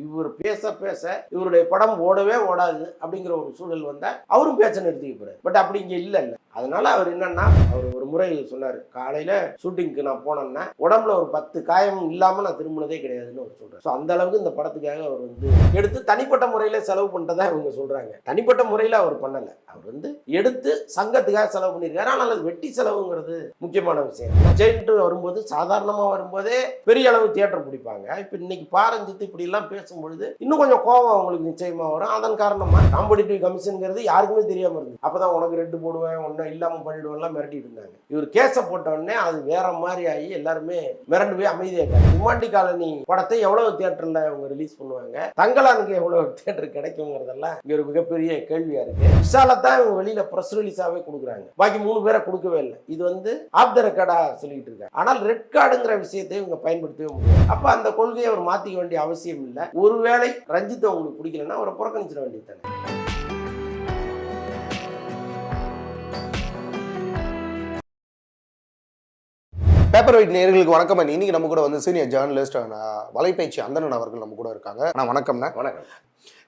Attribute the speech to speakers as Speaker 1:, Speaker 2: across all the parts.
Speaker 1: இவர் பேச பேச இவருடைய படம் ஓடவே ஓடாது அப்படிங்கிற ஒரு சூழல் வந்தா அவரும் பேச்ச நிறுத்திக்க போறாரு. பட் அப்படி இங்க இல்ல. அதனால அவர் என்னன்னா, அவர் ஒரு முறை சொன்னாரு, காலையில ஷூட்டிங்க்கு நான் போனேன்னா உடம்புல ஒரு 10 காயம் இல்லாம நான் திரும்பினதே கிடையாதுன்னு அவர் சொல்றாரு. ஸோ அந்த அளவுக்கு இந்த படத்துக்காக அவர் எடுத்து தனிப்பட்ட முறையில செலவு பண்ணிட்டதா இவங்க சொல்றாங்க. தனிப்பட்ட முறையில அவர் பண்ணல. அவர் எடுத்து சங்கத்துக்காக செலவு பண்ணியிருக்காரு. ஆனால் அது வெட்டி செலவுங்கிறது முக்கியமான விஷயம். விஜய்ன்ட்டு வரும்போது சாதாரணமா வரும்போதே பெரிய அளவு தியேட்டர் பிடிப்பாங்க. இப்ப இன்னைக்கு பாரஞ்சித்து இப்படி எல்லாம் பேசும்பொழுது இன்னும் கொஞ்சம் கோபம் அவங்களுக்கு நிச்சயமா வரும். அதன் காரணமா காம்படிட்டிவ் கமிஷன்ங்கிறது யாருக்குமே தெரியாம இருந்தது. அப்பதான் உனக்கு 2 போடுவேன், ஒன்னும் இல்லாம பண்ணிடுவேன்லாம் மிரட்டிட்டு இருந்தாங்க. இவர் கேஸ போட்ட உடனே அது வேற மாதிரி ஆகி எல்லாருமே மிரண்டு போய் அமைதியாட்டாங்க. டிமாண்டி காலனி படத்தை எவ்வளவு தியேட்டர்ல அவங்க ரிலீஸ் பண்ணுவாங்க, தங்கலானுக்கு எவ்வளவு தியேட்டர் கிடைக்குங்கிறதெல்லாம் இங்க ஒரு மிகப்பெரிய கேள்வியா இருக்கு. விஷாலத்தான் இவங்க வெளியில பிரஸ் ரிலீஸாவே கொடுக்குறாங்க. பாக்கி 3 பேரை கொடுக்கவே இல்லை. இது ஆஃப் த ரெக்கார்டா சொல்லிட்டு இருக்காங்க. ஆனால் ரெட் கார்டுங்கிற விஷயத்தை இவங்க பயன்படுத்தவே முடியாது. அப்ப அந்த கொள்கையை அவர் மாத்திக்க வேண்டிய அவசியம் இல்லை. ஒருவேளை ரஞ்சித் அவங்களுக்கு பிடிக்கலன்னா அவரை புறக்கணிச்சிட வேண்டியது தானே.
Speaker 2: பேப்பர் வெயிட் நேயர்களுக்கு வணக்கம். இன்னைக்கு நம்ம கூட சீனியர் ஜேர்னலிஸ்ட் வலைப்பயிற்சி அந்தணன் அவர்கள் நம்ம கூட இருக்காங்க. வணக்கம்ண்ணா.
Speaker 1: வணக்கம்.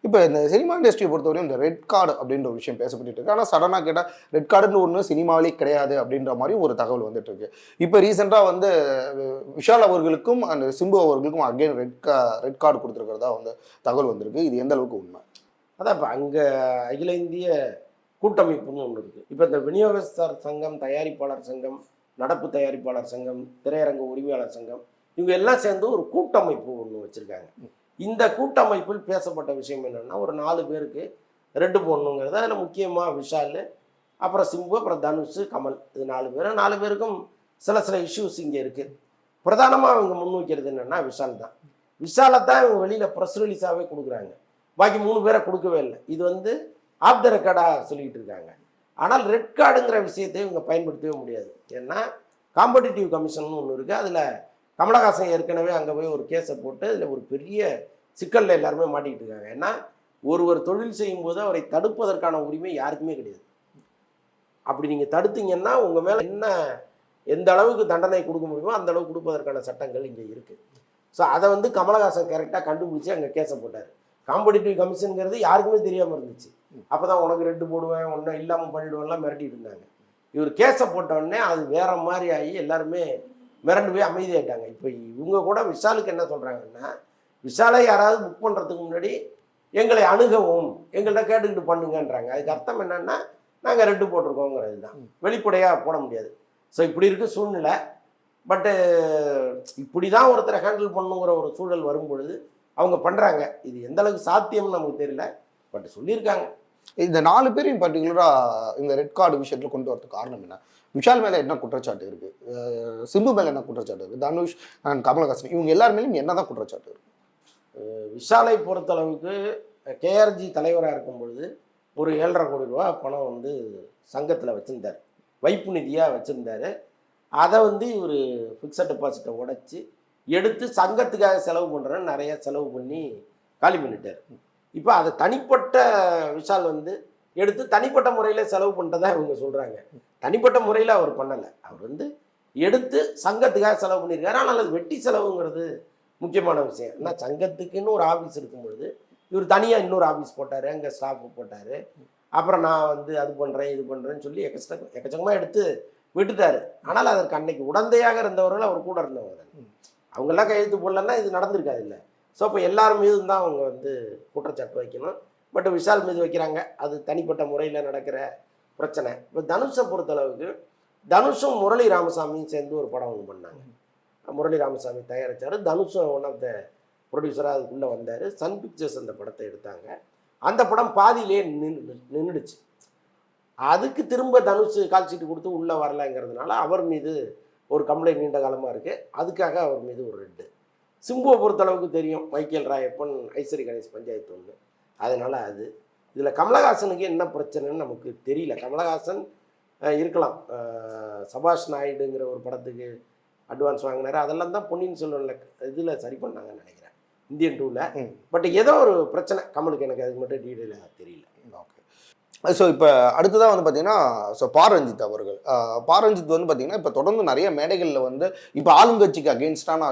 Speaker 2: இப்போ இந்த சினிமா இண்டஸ்ட்ரியை பொறுத்தவரையும் இந்த ரெட் கார்டு அப்படின்ற ஒரு விஷயம் பேசப்பட்டு இருக்கு. ஆனால் சடனாக கேட்டால் ரெட் கார்டுன்னு ஒன்று சினிமாவிலே கிடையாது அப்படின்ற மாதிரி ஒரு தகவல் வந்துட்டு இருக்கு. இப்போ ரீசெண்டாக விஷால் அவர்களுக்கும் அந்த சிம்பு அவர்களுக்கும் அகைன் ரெட் கார்டு கொடுத்துருக்கிறதா தகவல் வந்திருக்கு. இது எந்த அளவுக்கு உண்மை?
Speaker 1: அதான் இப்போ அங்கே அகில இந்திய கூட்டமைப்புன்னு ஒன்று இருக்குது. இப்போ இந்த விநியோகஸ்தர் சங்கம், தயாரிப்பாளர் சங்கம், நடப்பு தயாரிப்பாளர் சங்கம், திரையரங்கு உரிமையாளர் சங்கம், இவங்க எல்லாம் சேர்ந்து ஒரு கூட்டமைப்பு ஒன்று வச்சுருக்காங்க. இந்த கூட்டமைப்பில் பேசப்பட்ட விஷயம் என்னென்னா, ஒரு 4 பேருக்கு 2 போடணுங்கிறது. அதில் முக்கியமாக விஷால், அப்புறம் சிம்பு, அப்புறம் தனுஷ், கமல், இது 4 பேருக்கும் சில இஷ்யூஸ் இங்கே இருக்குது. பிரதானமாக அவங்க முன்வைக்கிறது என்னென்னா விஷாலைத்தான் இவங்க வெளியில் ப்ரெஸ் ரிலீஸாகவே கொடுக்குறாங்க. பாக்கி 3 பேரை கொடுக்கவே இல்லை. இது ஆஃப் த ரெக்கார்டாக சொல்லிக்கிட்டு இருக்காங்க. ஆனால் ரெட் கார்டுங்கிற விஷயத்தை இவங்க பயன்படுத்தவே முடியாது. ஏன்னா காம்படிட்டிவ் கமிஷன் ஒன்று இருக்குது. அதில் கமலஹாசன் ஏற்கனவே அங்கே போய் ஒரு கேஸை போட்டு அதில் ஒரு பெரிய சிக்கலில் எல்லாருமே மாட்டிக்கிட்டு இருக்காங்க. ஏன்னா ஒருவர் தொழில் செய்யும்போது அவரை தடுப்பதற்கான உரிமை யாருக்குமே கிடையாது. அப்படி நீங்கள் தடுத்தீங்கன்னா உங்கள் மேலே எந்த அளவுக்கு தண்டனை கொடுக்க முடியுமோ அந்த அளவுக்கு கொடுப்பதற்கான சட்டங்கள் இங்கே இருக்குது. ஸோ அதை கமலஹாசன் கரெக்டாக கண்டுபிடிச்சி அங்கே கேஸை போட்டார். காம்படிட்டிவ் கமிஷனுங்கிறது யாருக்குமே தெரியாமல் இருந்துச்சு. அப்போ தான் உனக்கு 2 போடுவேன், ஒன்றும் இல்லாமல் பண்ணிடுவேன்லாம் மிரட்டிட்டு இருந்தாங்க. இவர் கேஸை போட்டவுடனே அது வேற மாதிரி ஆகி எல்லாருமே மிரண்டு போய் அமைதியாயிட்டாங்க. இப்போ இவங்க கூட விஷாலுக்கு என்ன சொல்கிறாங்கன்னா, விஷாலை யாராவது புக் பண்ணுறதுக்கு முன்னாடி எங்களை அணுகவும் எங்கள்கிட்ட கேட்டுக்கிட்டு பண்ணுங்கன்றாங்க. அதுக்கு அர்த்தம் என்னன்னா, நாங்கள் 2 போட்டிருக்கோங்கிறது தான். வெளிப்படையாக போட முடியாது. ஸோ இப்படி இருக்குது சூழ்நிலை. பட்டு இப்படி தான் ஒருத்தரை ஹேண்டில் பண்ணுங்கிற ஒரு சூழல் வரும்பொழுது அவங்க பண்ணுறாங்க. இது எந்த அளவுக்கு சாத்தியம்னு நமக்கு தெரியல, பட் சொல்லியிருக்காங்க.
Speaker 2: இந்த 4 பேரையும் பர்டிகுலராக இந்த ரெட் கார்டு விஷயத்தில் கொண்டு வரதுக்கு காரணம் என்ன? விஷால் மேலே என்ன குற்றச்சாட்டு இருக்குது, சிம்பு மேலே என்ன குற்றச்சாட்டு இருக்குது, தனுஷ் அண்ட் கமலஹாசன் இவங்க எல்லாருமேலும் என்ன தான் குற்றச்சாட்டு இருக்குது?
Speaker 1: விஷாலை பொறுத்தளவுக்கு கேஆர்ஜி தலைவராக இருக்கும் பொழுது ஒரு 7.5 கோடி ரூபா பணம் சங்கத்தில் வச்சுருந்தார், வைப்பு நிதியாக வச்சுருந்தார். அதை இவர் ஃபிக்ஸட் டெபாசிட்டை உடைச்சி எடுத்து சங்கத்துக்காக செலவு பண்ணுறேன்னு நிறைய செலவு பண்ணி காலி பண்ணிட்டார். இப்போ அதை தனிப்பட்ட விஷால் எடுத்து தனிப்பட்ட முறையில் செலவு பண்ணிட்டதா இவங்க சொல்கிறாங்க. தனிப்பட்ட முறையில் அவர் பண்ணலை. அவர் எடுத்து சங்கத்துக்காக செலவு பண்ணியிருக்காரு. ஆனால் அது வெட்டி செலவுங்கிறது முக்கியமான விஷயம். ஏன்னா சங்கத்துக்குன்னு ஒரு ஆஃபீஸ் இருக்கும்பொழுது இவர் தனியாக இன்னொரு ஆஃபீஸ் போட்டார், அங்கே ஸ்டாஃப் போட்டார். அப்புறம் நான் அது பண்ணுறேன் இது பண்ணுறேன்னு சொல்லி எக்கச்சக்கமாக எடுத்து விட்டுட்டார். ஆனால் அதற்கு அன்னைக்கு உடந்தையாக இருந்தவர்கள் அவர் கூட இருந்தவங்க. அவங்கெல்லாம் கையெழுத்து போடலன்னா இது நடந்திருக்காது இல்லை. ஸோ இப்போ எல்லார் மீதும் தான் அவங்க குற்றச்சாட்டு வைக்கணும். பட் விஷால் மீது வைக்கிறாங்க. அது தனிப்பட்ட முறையில் நடக்கிற பிரச்சனை. இப்போ தனுஷை பொறுத்தளவுக்கு தனுஷும் முரளி ராமசாமியும் சேர்ந்து ஒரு படம் ஒன்று பண்ணாங்க. முரளி ராமசாமி தயாரித்தார். தனுஷும் ஒன் ஆஃப் த ப்ரொடியூசராக அதுக்குள்ளே வந்தார். சன் பிக்சர்ஸ் அந்த படத்தை எடுத்தாங்க. அந்த படம் பாதியிலே நின்றுடுச்சு. அதுக்கு திரும்ப தனுஷ் கால் சீட்டு கொடுத்து உள்ளே வரலைங்கிறதுனால அவர் மீது ஒரு கம்ப்ளைண்ட் நீண்ட காலமாக இருக்குது. அதுக்காக அவர் மீது ஒரு ரெட்டு. சிம்புவை பொறுத்தளவுக்கு தெரியும், மைக்கேல் ராயப்பன், ஐஸ்வரி கணேஷ் பஞ்சாயத்து ஒன்று. அதனால் இதில் கமலஹாசனுக்கு என்ன பிரச்சனைன்னு நமக்கு தெரியல. கமலஹாசன் இருக்கலாம், சபாஷ் நாயுடுங்கிற ஒரு படத்துக்கு அட்வான்ஸ் வாங்கினார். அதெல்லாம் தான் பொன்னியின் செல்வன்ல இதில் சரி பண்ணாங்கன்னு நினைக்கிறேன், இந்தியன் 2ல். பட் ஏதோ ஒரு பிரச்சனை கமலுக்கு, எனக்கு அதுக்கு மட்டும் டீட்டெயிலாக தெரியல.
Speaker 2: ஓகே. ஸோ இப்போ அடுத்ததாக வந்து பார்த்தீங்கன்னா ஸோ ரஞ்சித் அவர்கள் ரஞ்சித் வந்து பார்த்தீங்கன்னா இப்போ தொடர்ந்து நிறைய மேடைகளில் வந்து இப்போ ஆளுங்கட்சிக்கு அகெயின்ஸ்டான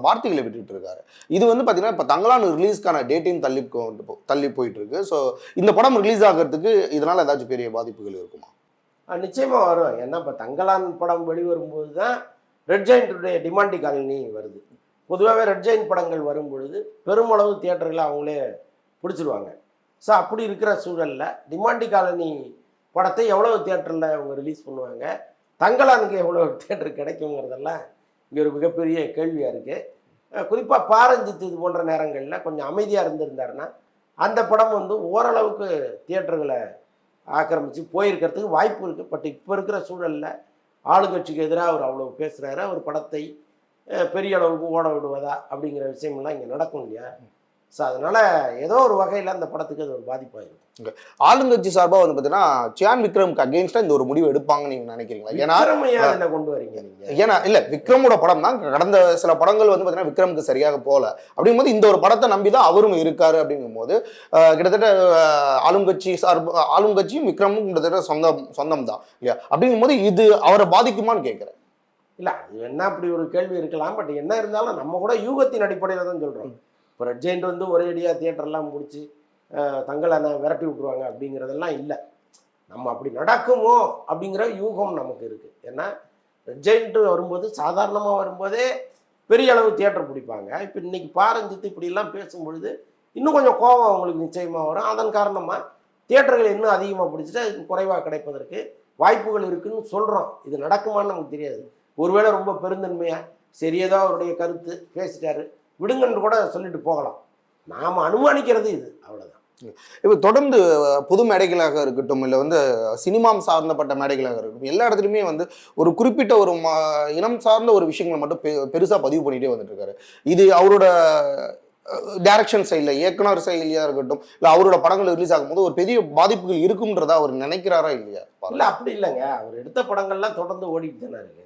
Speaker 2: வார்த்தைகளை விட்டுட்டு இருக்காரு. இது வந்து பார்த்தீங்கன்னா இப்போ தங்கலான் ரிலீஸ்க்கான டேட்டையும் தள்ளி போயிட்டு இருக்கு. ஸோ இந்த படம் ரிலீஸ் ஆகிறதுக்கு இதனால் ஏதாச்சும் பெரிய பாதிப்புகள் இருக்குமா?
Speaker 1: நிச்சயமா வரும். ஏன்னா இப்போ தங்கலான் படம் வெளிவரும்போது தான் ரெட் ஜெயின்ட்டுடைய டிமாண்டி காலனி வருது. பொதுவாகவே ரெட் ஜெயின் படங்கள் வரும் பொழுது பெருமளவு தியேட்டர்களை அவங்களே பிடிச்சிருவாங்க. ஸோ அப்படி இருக்கிற சூழலில் டிமாண்டி காலனி படத்தை எவ்வளவு தியேட்டரில் அவங்க ரிலீஸ் பண்ணுவாங்க, தங்கலானுக்கு எவ்வளோ தியேட்டர் கிடைக்குங்கிறதெல்லாம் இங்கே ஒரு மிகப்பெரிய கேள்வியாக இருக்குது. குறிப்பாக பாரஞ்சித் இது போன்ற நேரங்களில் கொஞ்சம் அமைதியாக இருந்திருந்தாருன்னா அந்த படம் வந்து ஓரளவுக்கு தியேட்டர்களை ஆக்கிரமித்து போயிருக்கிறதுக்கு வாய்ப்பு இருக்குது. பட் இப்போ இருக்கிற சூழலில் ஆளுங்கட்சிக்கு எதிராக அவர் அவ்வளோ பேசுகிறாரு. அவர் படத்தை பெரிய அளவுக்கு ஓட விடுவதா அப்படிங்கிற விஷயம்லாம் இங்கே நடக்கும் இல்லையா? ஸோ அதனால் ஏதோ ஒரு வகையில் அந்த படத்துக்கு அது ஒரு பாதிப்பாயிருக்கும்.
Speaker 2: ஆளுங்கட்சி சார்பாக வந்து பார்த்தீங்கன்னா சியான் விக்ரமுக்கு அகெயின்ஸ்டாக இந்த ஒரு முடிவு எடுப்பாங்கன்னு நீங்கள் நினைக்கிறீங்களா? ஏன்னா
Speaker 1: என்ன கொண்டு வரீங்க நீங்கள்?
Speaker 2: ஏன்னா இல்லை, விக்ரமோட படம் தான் கடந்த சில படங்கள் வந்து பார்த்தீங்கன்னா விக்ரமுக்கு சரியாக போகல. அப்படிங்கும்போது இந்த ஒரு படத்தை நம்பி தான் அவரும் இருக்காரு. அப்படிங்கும்போது கிட்டத்தட்ட ஆளுங்கட்சியும் விக்ரமும் கிட்டத்தட்ட சொந்தம் தான் இல்லையா? அப்படிங்கும்போது இது அவரை பாதிக்குமான்னு கேட்குறேன்.
Speaker 1: இல்லை, அது என்ன அப்படி ஒரு கேள்வி இருக்கலாம். பட் என்ன இருந்தாலும் நம்ம கூட யூகத்தின் அடிப்படையில் தான் சொல்கிறோம். இப்போ ரெட் ஜெயிண்ட் வந்து ஒரே அடியாக தியேட்டர்லாம் முடிச்சு தங்கலானை விரட்டி விட்ருவாங்க அப்படிங்கிறதெல்லாம் இல்லை. நம்ம அப்படி நடக்குமோ அப்படிங்கிற யூகம் நமக்கு இருக்குது. ஏன்னா ரெட் ஜெயிண்ட் வரும்போது சாதாரணமாக வரும்போதே பெரிய அளவு தியேட்டர் பிடிப்பாங்க. இப்போ இன்னைக்கு பாரஞ்சித்து இப்படிலாம் பேசும்பொழுது இன்னும் கொஞ்சம் கோபம் அவங்களுக்கு நிச்சயமாக வரும். அதன் காரணமாக தியேட்டர்கள் இன்னும் அதிகமாக பிடிச்சிட்டு அதுக்கு குறைவாக கிடைப்பதற்கு வாய்ப்புகள் இருக்குதுன்னு சொல்கிறோம். இது நடக்குமான்னு நமக்கு தெரியாது. ஒருவேளை ரொம்ப பெருந்தன்மையாக சரி ஏதோ அவருடைய கருத்து பேசிட்டாரு விடுங்கன்னு கூட சொல்லிட்டு போகலாம். நாம் அனுமானிக்கிறது இது, அவ்வளோதான்.
Speaker 2: இப்போ தொடர்ந்து புது மேடைகளாக இருக்கட்டும், இல்லை வந்து சினிமாம் சார்ந்தப்பட்ட மேடைகளாக இருக்கட்டும், எல்லா இடத்துலையுமே வந்து ஒரு குறிப்பிட்ட ஒரு இனம் சார்ந்த ஒரு விஷயங்களை மட்டும் பெருசாக பதிவு பண்ணிகிட்டே வந்துட்டு இருக்காரு. இது அவரோட டைரக்ஷன் சைடில் இயக்குனர் செயலியாக இருக்கட்டும், இல்லை அவரோட படங்கள் ரிலீஸ் ஆகும்போது ஒரு பெரிய பாதிப்புகள் இருக்கும்ன்றதா அவர் நினைக்கிறாரா இல்லையா?
Speaker 1: இல்லை, அப்படி இல்லைங்க. அவர் எடுத்த படங்கள்லாம் தொடர்ந்து ஓடிட்டு தானே இருக்கு.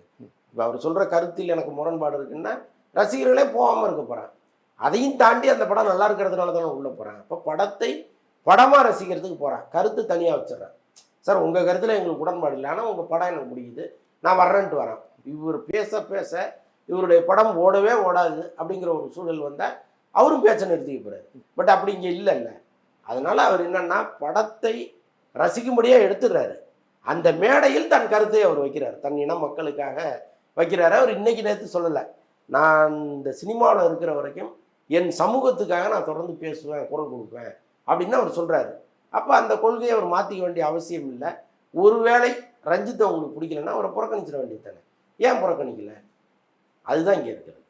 Speaker 1: இப்போ அவர் சொல்கிற கருத்தில் எனக்கு முரண்பாடு இருக்குன்னா ரசிகர்களே போகாமல் இருக்க போகிறான். அதையும் தாண்டி அந்த படம் நல்லா இருக்கிறதுனால தானே உள்ளே போகிறான். அப்போ படத்தை படமாக ரசிக்கிறதுக்கு போகிறான், கருத்து தனியாக வச்சிடறேன். சார் உங்கள் கருத்தில் எங்களுக்கு உடன்பாடு இல்லை, ஆனால் உங்கள் படம் எனக்கு பிடிக்குது, நான் வர்றேன்ட்டு வரேன். இவர் பேச பேச இவருடைய படம் ஓடவே ஓடாது அப்படிங்கிற ஒரு சூழல் வந்தால் அவரும் பேச்சை நிறுத்திக்க போகிறாரு. பட் அப்படி இங்கே இல்லைல்ல. அதனால் அவர் என்னன்னா படத்தை ரசிக்கும்படியாக எடுத்துடுறாரு. அந்த மேடையில் தன் கருத்தை அவர் வைக்கிறார், தன் இன மக்களுக்காக வைக்கிறாரு. அவர் இன்னைக்கு நேற்று சொல்லலை, நான் இந்த சினிமாவில் இருக்கிற வரைக்கும் என் சமூகத்துக்காக நான் தொடர்ந்து பேசுவேன், குரல் கொடுப்பேன் அப்படின்னு அவர் சொல்கிறாரு. அப்போ அந்த கொள்கையை அவர் மாற்றிக்க வேண்டிய அவசியம் இல்லை. ஒருவேளை ரஞ்சித் அவங்களுக்கு பிடிக்கலன்னா அவரை புறக்கணிச்சிட வேண்டியது தானே. ஏன் புறக்கணிக்கல? அதுதான் இங்கே இருக்கிறது.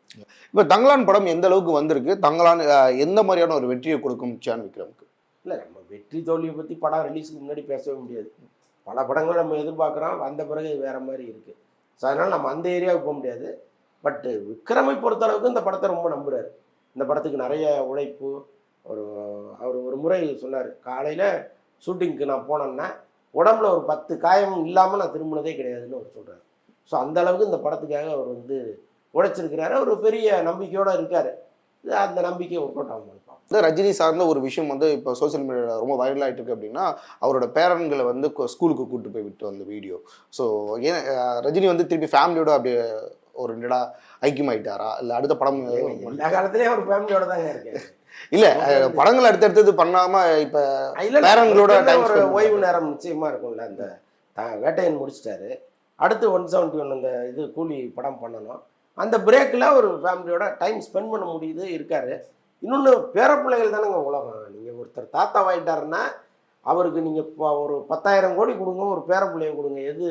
Speaker 2: இப்போ தங்கலான் படம் எந்த அளவுக்கு வந்திருக்கு, தங்கலான் எந்த மாதிரியான ஒரு வெற்றியை கொடுக்கும் சியான் விக்ரமுக்கு?
Speaker 1: இல்லை, நம்ம வெற்றி தோல்வியை பற்றி படம் ரிலீஸுக்கு முன்னாடி பேசவே முடியாது. பல படங்கள் நம்ம எதிர்பார்க்குறோம், வந்த பிறகு வேறு மாதிரி இருக்குது. ஸோ அதனால் நம்ம அந்த ஏரியாவுக்கு போக முடியாது. பட்டு விக்ரமை பொறுத்தளவுக்கு இந்த படத்தை ரொம்ப நம்புகிறார். இந்த படத்துக்கு நிறைய உழைப்பு. அவர் ஒரு முறை சொன்னார், காலையில் ஷூட்டிங்க்கு நான் போனேன்னா உடம்புல ஒரு 10 காயம் இல்லாமல் நான் திரும்பினதே கிடையாதுன்னு அவர் சொல்கிறார். ஸோ அந்த அளவுக்கு இந்த படத்துக்காக அவர் வந்து உழைச்சிருக்கிறாரு. ஒரு பெரிய நம்பிக்கையோடு இருக்கார். அந்த நம்பிக்கையை ஒர்க் அவுட் ஆகும்.
Speaker 2: ரஜினி சார்ந்த ஒரு விஷயம் வந்து இப்போ சோசியல் மீடியாவில் ரொம்ப வைரல் ஆகிட்டு இருக்கு. அப்படின்னா அவரோட பேரன்களை வந்து ஸ்கூலுக்கு கூப்பிட்டு போய் விட்டு வந்த வீடியோ. ஸோ ஏன் ரஜினி வந்து திருப்பி ஃபேமிலியோட அப்படியே ஒரு நிடா ஐக்கியமாயிட்டாரா, இல்லை அடுத்த படம்
Speaker 1: எல்லா காலத்துலேயும் ஒரு ஃபேமிலியோட தாங்க இருக்கு.
Speaker 2: இல்லை படங்கள் அடுத்தடுத்தது பண்ணாமல் இப்போ பேரன்களோட
Speaker 1: ஒரு ஓய்வு நேரம் நிச்சயமாக இருக்கும்ல. அந்த வேட்டையன் முடிச்சிட்டாரு, அடுத்து 171 அந்த இது கூலி படம் பண்ணணும். அந்த பிரேக்கில் ஒரு ஃபேமிலியோட டைம் ஸ்பெண்ட் பண்ண முடியுது, இருக்காரு. இன்னொன்று பேரப்பிள்ளைகள் தானேங்க உலகம். நீங்கள் ஒருத்தர் தாத்தாவாயிட்டாருன்னா அவருக்கு நீங்கள் இப்போ ஒரு 10,000 கோடி கொடுங்க, ஒரு பேரப்பிள்ளையை கொடுங்க, எது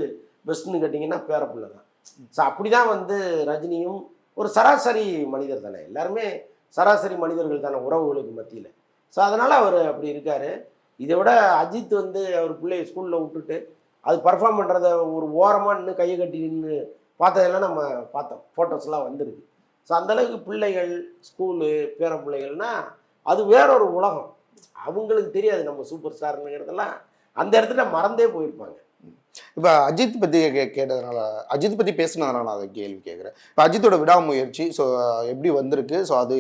Speaker 1: பெஸ்ட்டுன்னு கேட்டிங்கன்னா பேரப்பிள்ளை தான். ஸோ அப்படி தான் வந்து ரஜினியும் ஒரு சராசரி மனிதர் தானே. எல்லாருமே சராசரி மனிதர்கள் தானே உறவுகளுக்கு மத்தியில். ஸோ அதனால் அவர் அப்படி இருக்கார். இதை விட அஜித் வந்து அவர் பிள்ளைய ஸ்கூலில் விட்டுட்டு அது பர்ஃபார்ம் பண்ணுறத ஒரு ஓரமாக நின்று கையை கட்டி நின்று பார்த்ததெல்லாம் நம்ம பார்த்தோம், ஃபோட்டோஸ்லாம் வந்துருக்கு. ஸோ அந்தளவுக்கு பிள்ளைகள் ஸ்கூலு பேர பிள்ளைகள்னா அது வேறொரு உலகம். அவங்களுக்கு தெரியாது நம்ம சூப்பர் ஸ்டார்ங்கிறதெல்லாம் அந்த இடத்துல மறந்தே போயிருப்பாங்க.
Speaker 2: இப்போ அஜித் பற்றி கேட்டதுனால, அஜித் பற்றி பேசுனதுனால நான் அதை கேள்வி கேட்குறேன். இப்போ அஜித்தோட விடாமுயற்சி ஸோ எப்படி வந்திருக்கு, ஸோ அது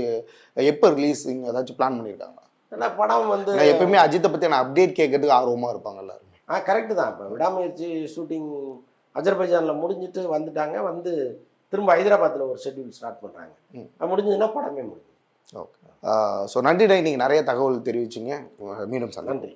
Speaker 2: எப்போ ரிலீஸிங் ஏதாச்சும் பிளான் பண்ணியிருக்காங்க?
Speaker 1: ஏன்னா படம் வந்து
Speaker 2: நான் எப்பயுமே அஜித்தை பற்றியான அப்டேட் கேட்கறதுக்கு ஆர்வமாக இருப்பாங்க எல்லாருமே.
Speaker 1: கரெக்டு தான். இப்போ விடாமுயற்சி ஷூட்டிங் அஜர்பைஜானில் முடிஞ்சிட்டு வந்துட்டாங்க. வந்து திரும்ப ஹைதராபாத்தில் ஒரு ஷெட்யூல் ஸ்டார்ட் பண்ணுறாங்க. அது முடிஞ்சதுன்னா படமே முடியும்.
Speaker 2: ஓகே. ஸோ நன்றி. நீங்கள் நிறைய தகவல் தெரிவிச்சிங்க. மீண்டும் சார்
Speaker 1: நன்றி.